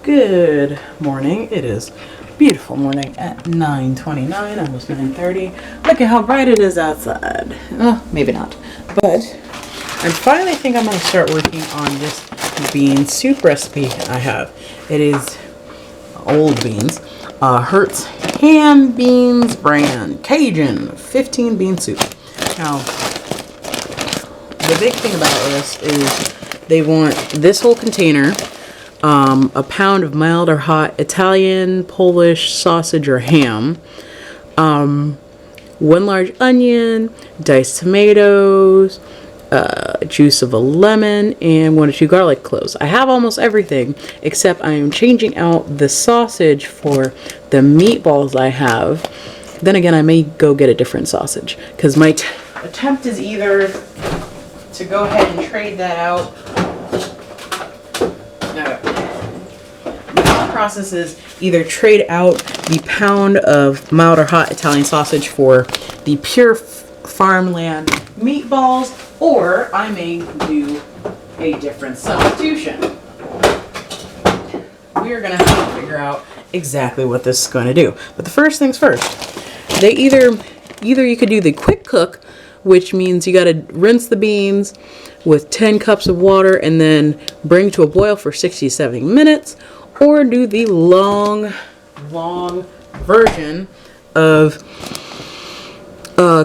Good morning. It is a beautiful morning at 9:29, almost 9:30. Look at how bright it is outside. Oh, maybe not. But I finally think I'm going to start working on this bean soup recipe I have. It is old beans. Hertz Ham Beans brand Cajun 15 bean soup. Now, the big thing about this is they want this whole container, a pound of mild or hot Italian, Polish sausage or ham, 1 large onion, diced tomatoes, juice of a lemon, and 1 or 2 garlic cloves. I have almost everything, except I am changing out the sausage for the meatballs I have. Then again, I may go get a different sausage, because my attempt is either to go ahead and trade that out. The process is either trade out the pound of mild or hot Italian sausage for the pure farmland meatballs, or I may do a different substitution. We are going to have to figure out exactly what this is going to do. But the first things first, they either you could do the quick cook, which means you got to rinse the beans with 10 cups of water and then bring to a boil for 60 to 70 minutes, or do the long version of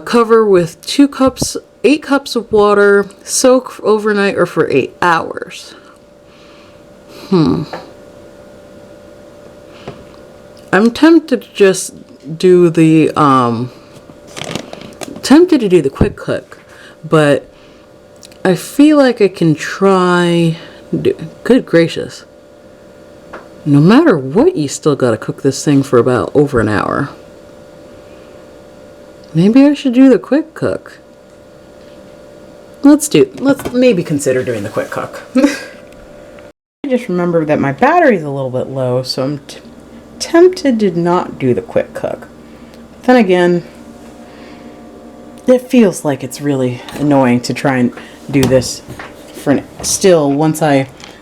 cover with 8 cups of water, soak overnight or for 8 hours. I'm tempted to just do the quick cook, but I feel like I can try. Good gracious. No matter what, you still gotta cook this thing for about over an hour. Maybe I should do the quick cook. Let's maybe consider doing the quick cook. I just remembered that my battery's a little bit low, so I'm tempted to not do the quick cook. Then again, it feels like it's really annoying to try and do this for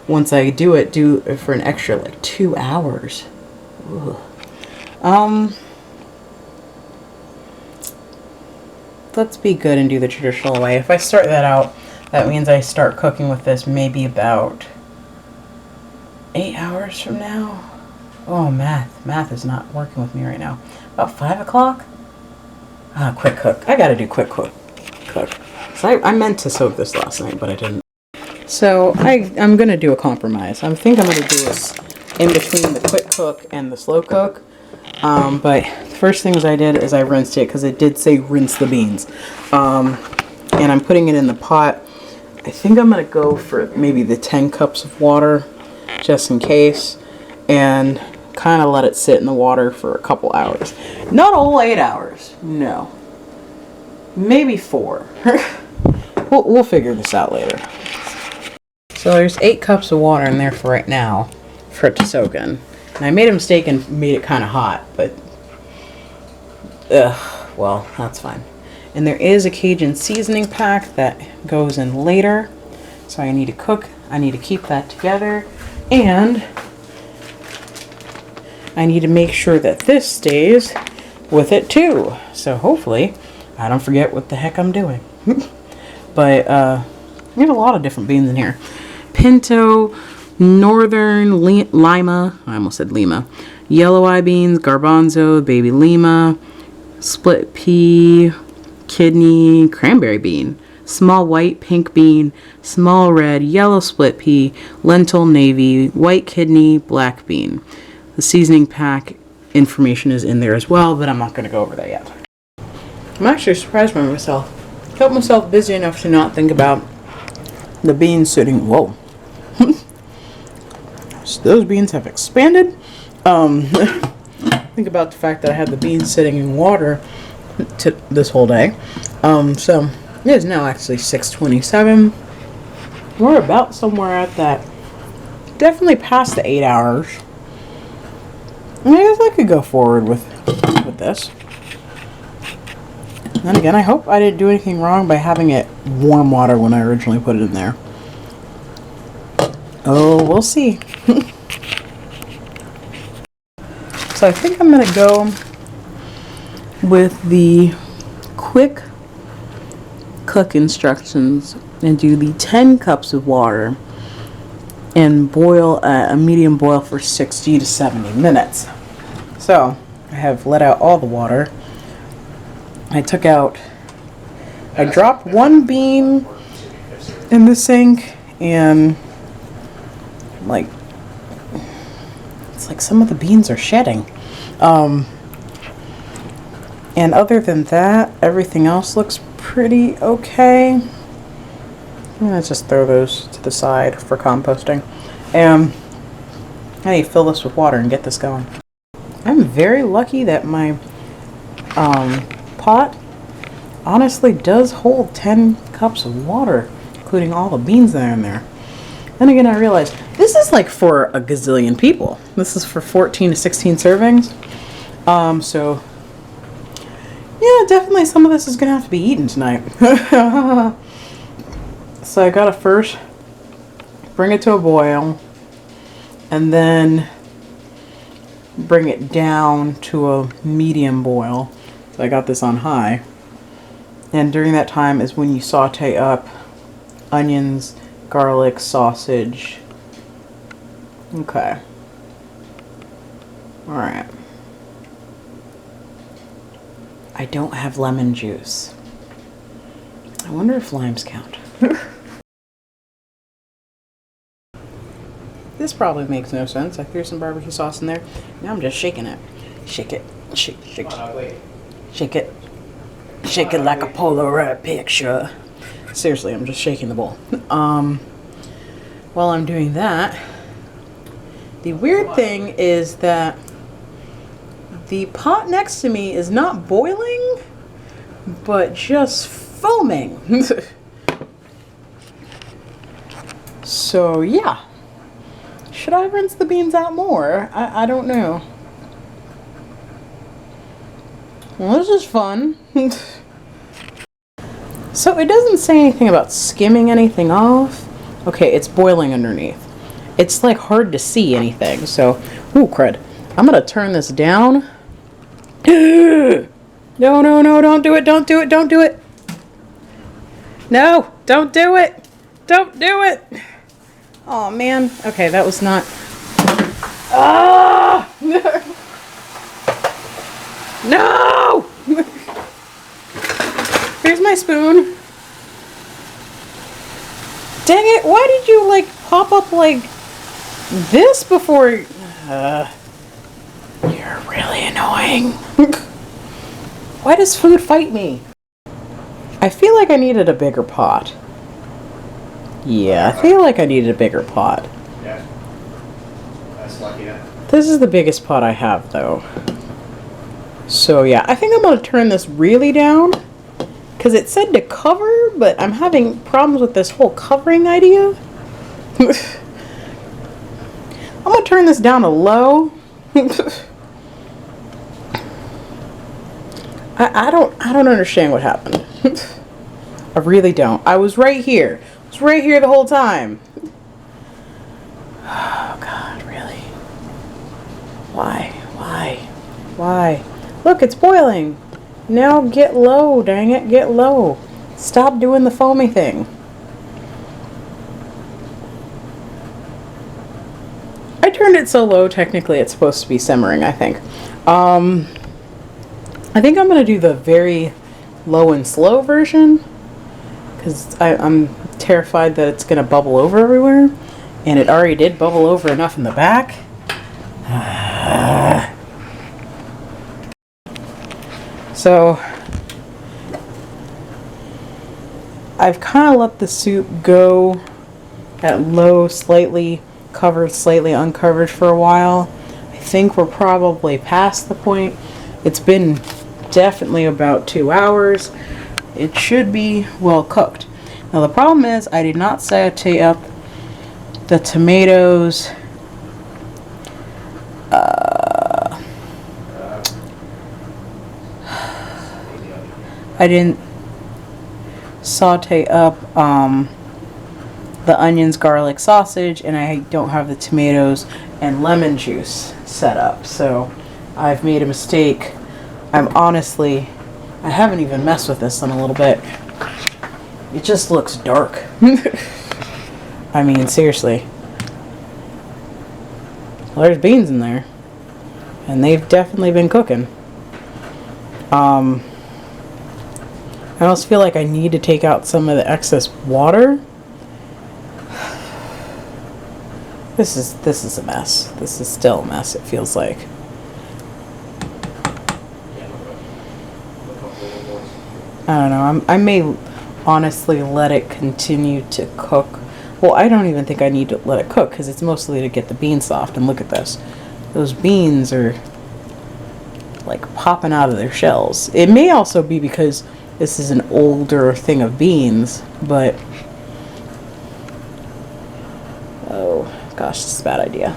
once I do it for an extra like 2 hours. Ugh. Let's be good and do the traditional way. If I start that out, that means I start cooking with this maybe about 8 hours from now. Oh, math is not working with me right now. About 5 o'clock. Quick cook. I gotta do quick cook. So I meant to soak this last night, but I didn't. So I'm gonna do a compromise. I think I'm gonna do this in between the quick cook and the slow cook. But the first things I did is I rinsed it, because it did say rinse the beans. And I'm putting it in the pot. I think I'm gonna go for maybe the 10 cups of water, just in case, and kind of let it sit in the water for a couple hours. Not all 8 hours, no. Maybe 4. We'll figure this out later. So there's 8 cups of water in there for right now for it to soak in. And I made a mistake and made it kind of hot, but well, that's fine. And there is a Cajun seasoning pack that goes in later. So I need to keep that together, and I need to make sure that this stays with it too. So hopefully I don't forget what the heck I'm doing. But there's a lot of different beans in here. Pinto, Northern Lima, I almost said Lima, yellow eye beans, garbanzo, baby lima, split pea, kidney, cranberry bean, small white, pink bean, small red, yellow split pea, lentil, navy, white kidney, black bean. The seasoning pack information is in there as well, but I'm not going to go over that yet. I'm actually surprised by myself. Kept myself busy enough to not think about the beans sitting. Whoa. So those beans have expanded. Think about the fact that I had the beans sitting in water this whole day. So it is now actually 6:27. We're about somewhere at that. Definitely past the 8 hours. I guess I could go forward with this. And again, I hope I didn't do anything wrong by having it warm water when I originally put it in there. Oh, we'll see. So I think I'm gonna go with the quick cook instructions and do the 10 cups of water and boil at a medium boil for 60 to 70 minutes. So I have let out all the water. I dropped one bean in the sink, and it's like some of the beans are shedding. And other than that, everything else looks pretty okay. I'm gonna just throw those to the side for composting. I need to fill this with water and get this going. I'm very lucky that my pot honestly does hold 10 cups of water, including all the beans that are in there. Then again, I realized this is like for a gazillion people. This is for 14 to 16 servings. So yeah, definitely some of this is gonna have to be eaten tonight. So I gotta first bring it to a boil and then bring it down to a medium boil. So I got this on high. And during that time is when you saute up onions, garlic, sausage. Okay. Alright. I don't have lemon juice. I wonder if limes count. This probably makes no sense. I threw some barbecue sauce in there. Now I'm just shaking it. Shake it. Shake it. Shake it. Shake it like a Polaroid picture. Seriously, I'm just shaking the bowl. While I'm doing that, the weird thing is that the pot next to me is not boiling, but just foaming. So yeah. Should I rinse the beans out more? I don't know. Well, this is fun. So it doesn't say anything about skimming anything off. Okay, it's boiling underneath. It's like hard to see anything, so, ooh, crud. I'm gonna turn this down. No, no, no, don't do it, don't do it, don't do it. No, don't do it. Don't do it. Oh, man. Okay, that was not... Ah! No! Here's my spoon. Dang it, why did you, like, pop up like this before... You're really annoying. Why does food fight me? I feel like I needed a bigger pot. Yeah, I feel like I needed a bigger pot. Yeah. That's lucky enough. This is the biggest pot I have, though. So, yeah, I think I'm going to turn this really down. Because it said to cover, but I'm having problems with this whole covering idea. I'm going to turn this down to low. I don't understand what happened. I really don't. I was right here. I was right here the whole time. Oh, God, really? Why? Why? Why? Look, it's boiling. Now get low, dang it. Get low. Stop doing the foamy thing. I turned it so low, technically it's supposed to be simmering, I think. I think I'm going to do the very low and slow version. Because I'm terrified that it's going to bubble over everywhere. And it already did bubble over enough in the back. So, I've kind of let the soup go at low, slightly covered, slightly uncovered for a while. I think we're probably past the point. It's been definitely about 2 hours. It should be well cooked. Now the problem is I did not saute up the tomatoes. I didn't saute up the onions, garlic, sausage, and I don't have the tomatoes and lemon juice set up. So I've made a mistake. I haven't even messed with this in a little bit. It just looks dark. I mean, seriously. Well, there's beans in there. And they've definitely been cooking. I almost feel like I need to take out some of the excess water. This is a mess. This is still a mess, it feels like. I don't know. I may honestly let it continue to cook. Well, I don't even think I need to let it cook because it's mostly to get the beans soft. And look at this. Those beans are like popping out of their shells. It may also be because this is an older thing of beans, but oh gosh, this is a bad idea.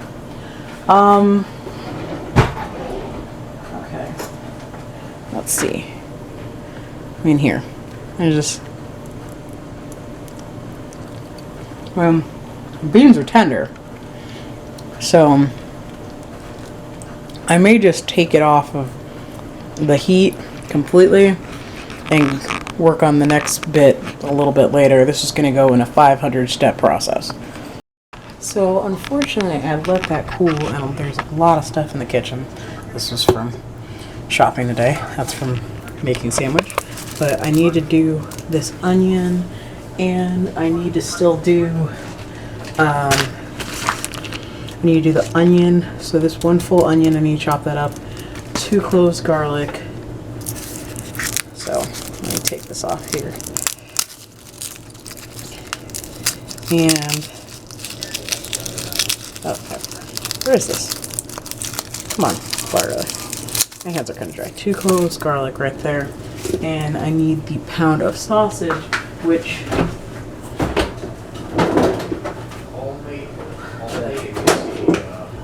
Okay. Let's see. I mean, here. Beans are tender. So, I may just take it off of the heat completely and work on the next bit a little bit later. This is going to go in a 500 step process. So, unfortunately, I let that cool, and there's a lot of stuff in the kitchen. This was from shopping today. That's from making a sandwich. But I need to do this onion, and I need to still do, I need to do the onion. So this one full onion, I need to chop that up. 2 cloves garlic. So let me take this off here. And, okay, where is this? Come on, Florida. My hands are kind of dry. 2 cloves garlic right there. And I need the pound of sausage, which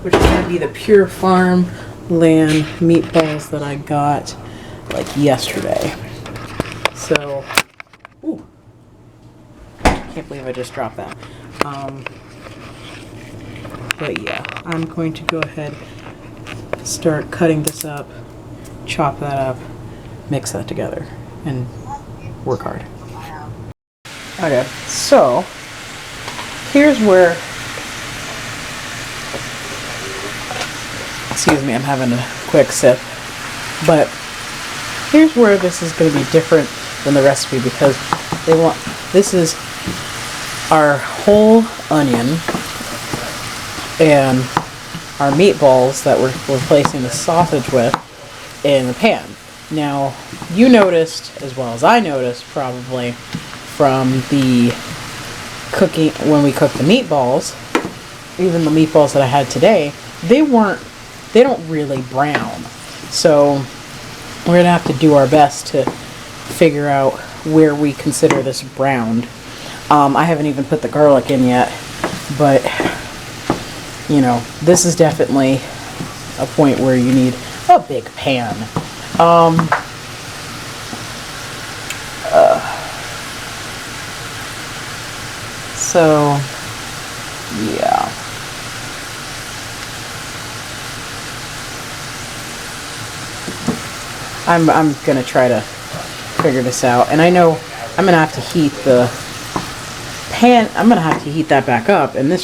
is going to be the Pure Farm Land meatballs that I got like yesterday. So, ooh, can't believe I just dropped that. But yeah, I'm going to go ahead, start cutting this up, chop that up, mix that together, and work hard. Okay, so here's where, excuse me, I'm having a quick sip, but here's where this is going to be different than the recipe because this is our whole onion and our meatballs that we're replacing the sausage with in the pan. Now, you noticed, as well as I noticed probably, from the cooking, when we cooked the meatballs, even the meatballs that I had today, they don't really brown. So, we're going to have to do our best to figure out where we consider this browned. I haven't even put the garlic in yet, but, you know, this is definitely a point where you need a big pan. So, yeah. I'm gonna try to figure this out, and I know I'm gonna have to heat the pan. I'm gonna have to heat that back up, and that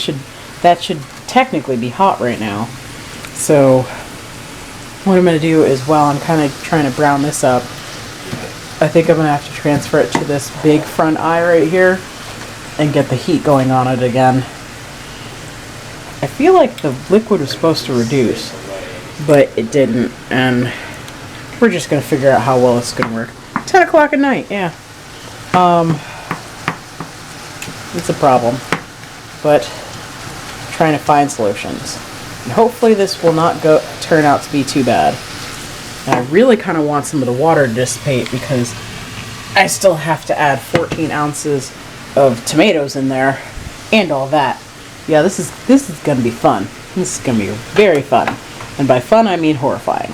should technically be hot right now. So what I'm gonna do is, while I'm kind of trying to brown this up, I think I'm gonna have to transfer it to this big front eye right here and get the heat going on it again. I feel like the liquid was supposed to reduce, but it didn't, and we're just gonna figure out how well it's gonna work. 10 o'clock at night, yeah. It's a problem, but trying to find solutions. And hopefully this will not turn out to be too bad. And I really kind of want some of the water to dissipate because I still have to add 14 ounces of tomatoes in there and all that. Yeah, this is gonna be fun. This is gonna be very fun. And by fun, I mean horrifying.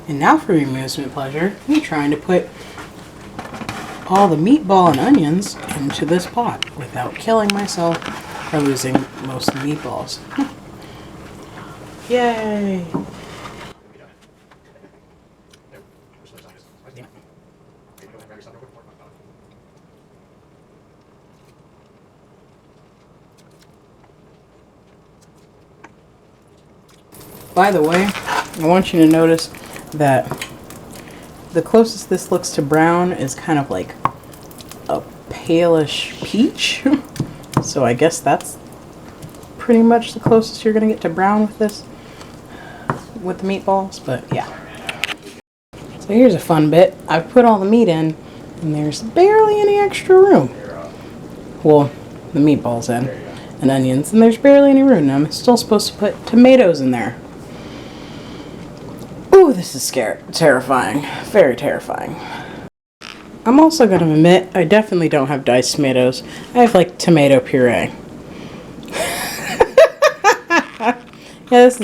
And now for your amusement pleasure, I'm trying to put all the meatball and onions into this pot without killing myself or losing most of the meatballs. Yay! By the way, I want you to notice that the closest this looks to brown is kind of like a palish peach. So I guess that's pretty much the closest you're going to get to brown with this, with the meatballs, but yeah. So here's a fun bit. I've put all the meat in, and there's barely any extra room. Well, the meatballs in, and onions, and there's barely any room. I'm still supposed to put tomatoes in there. Ooh, this is terrifying. Very terrifying. I'm also going to admit, I definitely don't have diced tomatoes. I have like tomato puree. Yeah, this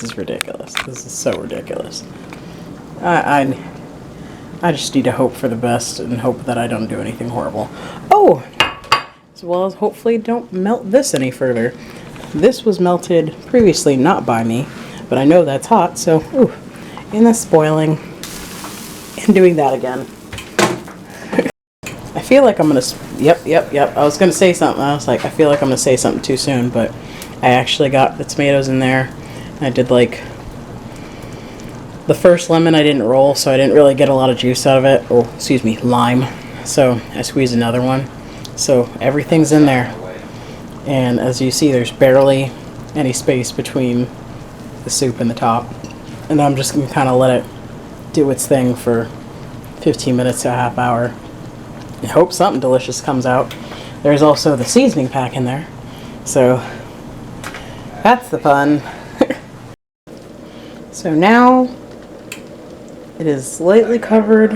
is ridiculous. This is so ridiculous. I just need to hope for the best and hope that I don't do anything horrible. Oh, as well as hopefully don't melt this any further. This was melted previously, not by me, but I know that's hot, so ooh, and that's boiling and doing that again. I feel like I'm gonna. Yep. I was gonna say something. I was like, I feel like I'm gonna say something too soon, but I actually got the tomatoes in there. I did like the first lemon I didn't roll, so I didn't really get a lot of juice out of it. Oh, excuse me, lime. So I squeezed another one. So everything's in there. And as you see, there's barely any space between the soup and the top. And I'm just gonna kind of let it do its thing for 15 minutes to a half hour. I hope something delicious comes out. There's also the seasoning pack in there. So that's the fun. So now it is lightly covered.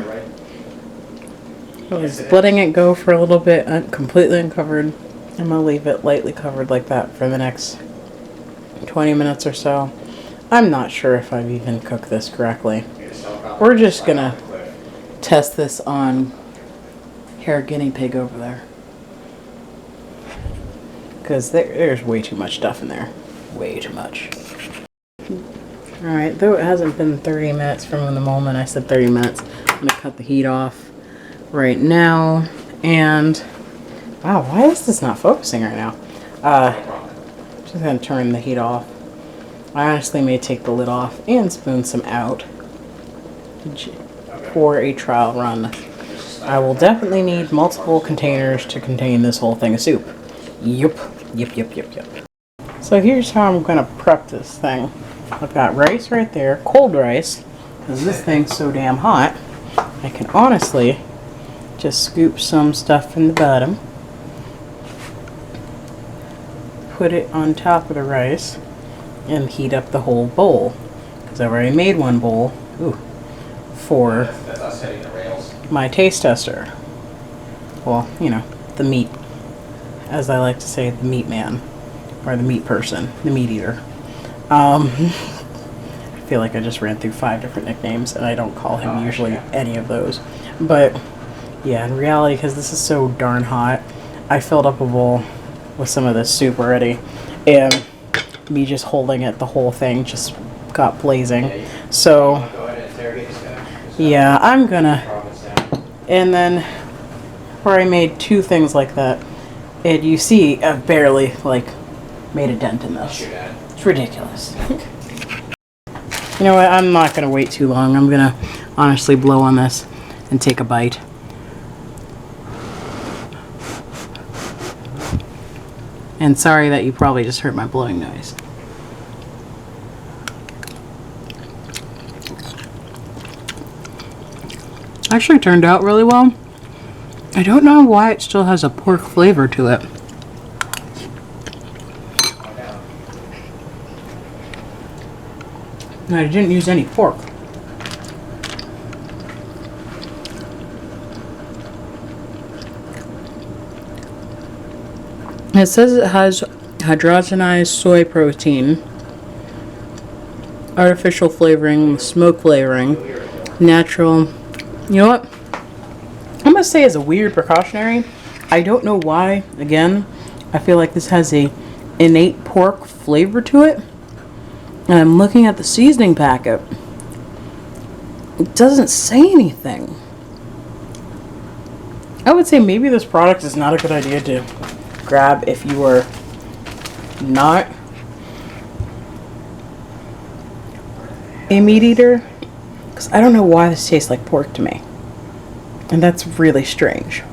I was letting it go for a little bit, completely uncovered. I'm gonna leave it lightly covered like that for the next 20 minutes or so. I'm not sure if I've even cooked this correctly. We're just gonna test this on hair guinea pig over there. Because there's way too much stuff in there. Way too much. Alright, though it hasn't been 30 minutes from the moment I said 30 minutes, I'm going to cut the heat off right now. And, wow, why is this not focusing right now? Just going to turn the heat off. I honestly may take the lid off and spoon some out for a trial run. I will definitely need multiple containers to contain this whole thing of soup. Yep. So here's how I'm going to prep this thing. I've got rice right there, cold rice, because this thing's so damn hot. I can honestly just scoop some stuff from the bottom, put it on top of the rice, and heat up the whole bowl. Because I've already made one bowl for my taste tester. Well, you know, the meat, as I like to say, the meat man, or the meat person, the meat eater. I feel like I just ran through 5 different nicknames, and I don't call him usually any of those. But yeah, in reality, because this is so darn hot, I filled up a bowl with some of this soup already, and me just holding it, the whole thing just got blazing. So yeah, I'm gonna, and then where I made 2 things like that, and you see I've barely like made a dent in this. It's ridiculous. You know what, I'm not gonna wait too long. I'm gonna honestly blow on this and take a bite. And sorry that you probably just heard my blowing noise. Actually turned out really well. I don't know why it still has a pork flavor to it. And I didn't use any pork. It says it has hydrogenized soy protein, artificial flavoring, smoke flavoring, natural. You know what? I'm going to say it's a weird precautionary. I don't know why. Again, I feel like this has a innate pork flavor to it. And I'm looking at the seasoning packet. It doesn't say anything. I would say maybe this product is not a good idea to grab if you are not a meat eater. Because I don't know why this tastes like pork to me. And that's really strange.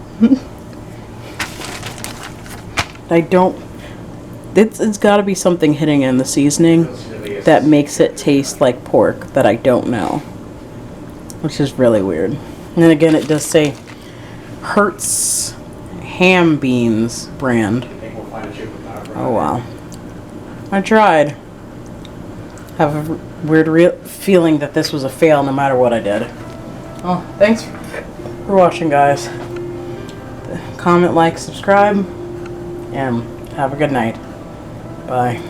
It's got to be something hitting in the seasoning that makes it taste like pork that I don't know. Which is really weird. And then again, it does say Hertz Ham Beans brand. Oh wow. I tried. I have a weird feeling that this was a fail no matter what I did. Oh, thanks for watching, guys. Comment, like, subscribe, and have a good night. Bye.